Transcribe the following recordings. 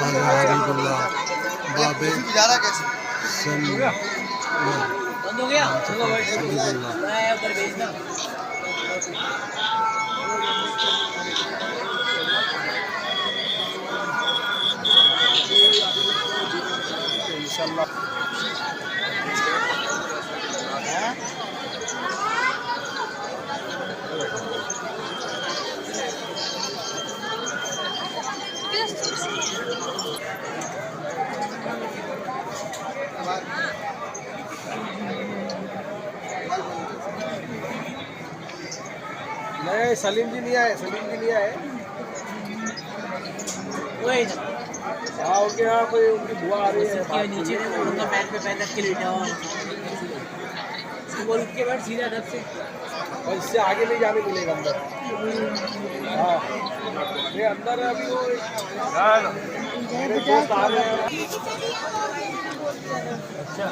हबीबुल्लाह बाबे बंद हो गया हबीबुल्लाह ऊपर भेजना इंशाल्लाह नहीं सलीम जी नहीं आए, सलीम जी नहीं आए। वही हाँ उनके यहाँ कोई उनकी बुआ आ रही है नीचे उनका पैर पे पैर रख के लेटा हुआ बोल के बैठ सीधा ढक से और इससे आगे नहीं जाने मिलेगा अंदर। हाँ ये अंदर अभी वो मेरे दोस्त आ रहे हैं। अच्छा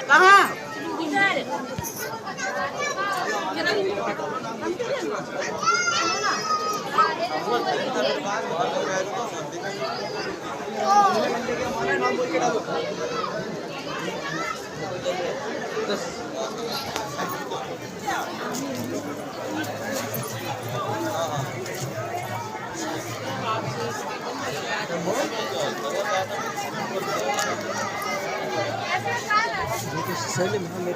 कहाँ सलीम हम